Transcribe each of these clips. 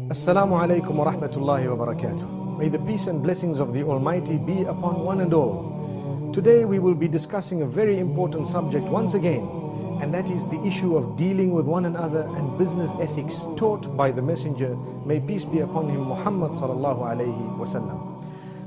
Assalamu alaikum wa rahmatullahi wa barakatuh. May the peace and blessings of the Almighty be upon one and all. Today we will be discussing a very important subject once again, and that is the issue of dealing with one another and business ethics taught by the Messenger, may peace be upon him, Muhammad sallallahu alayhi wasallam.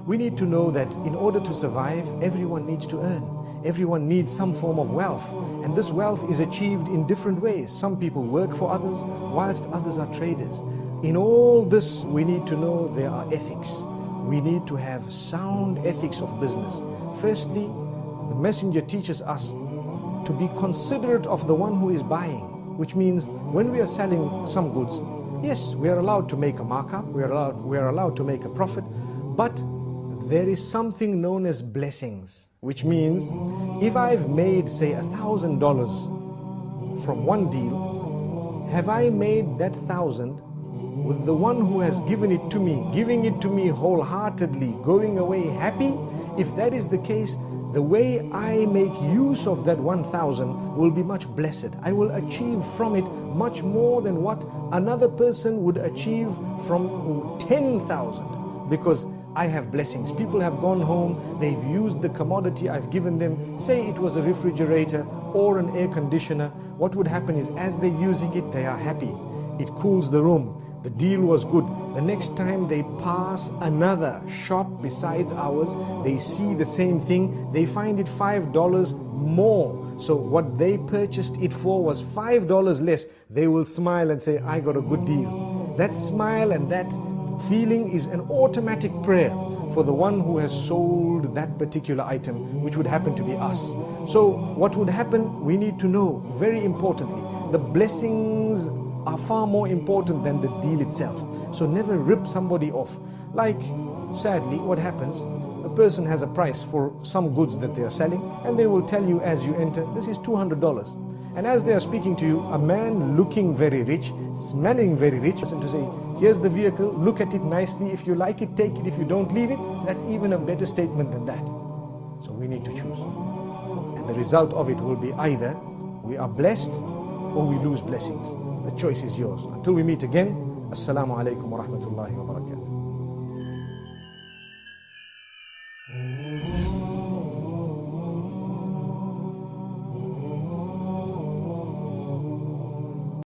We need to know that in order to survive, everyone needs to earn. Everyone needs some form of wealth, and this wealth is achieved in different ways. Some people work for others, whilst others are traders. In all this, we need to know there are ethics. We need to have sound ethics of business. Firstly, the Messenger teaches us to be considerate of the one who is buying, which means when we are selling some goods, yes, we are allowed to make a markup, we are allowed to make a profit, but there is something known as blessings, which means if I've made, say, $1,000 from one deal, have I made that 1,000 with the one who has given it to me, giving it to me wholeheartedly, going away happy? If that is the case, the way I make use of that 1,000 will be much blessed. I will achieve from it much more than what another person would achieve from 10,000, because I have blessings. People have gone home, they've used the commodity I've given them. Say it was a refrigerator or an air conditioner. What would happen is, as they're using it, they are happy. It cools the room. The deal was good. The next time they pass another shop besides ours, they see the same thing, they find it $5 more. So what they purchased it for was $5 less. They will smile and say, I got a good deal. That smile and that feeling is an automatic prayer for the one who has sold that particular item, which would happen to be us. So what would happen, we need to know, very importantly, the blessings are far more important than the deal itself. So never rip somebody off. Like, sadly, what happens, a person has a price for some goods that they are selling, and they will tell you as you enter, this is $200. And as they are speaking to you, a man looking very rich, smelling very rich, and to say, here's the vehicle, look at it nicely, if you like it, take it, if you don't, leave it. That's even a better statement than that. So we need to choose. And the result of it will be either we are blessed or we lose blessings. The choice is yours. Until we meet again, Assalamu alaikum wa rahmatullahi wa barakatuh.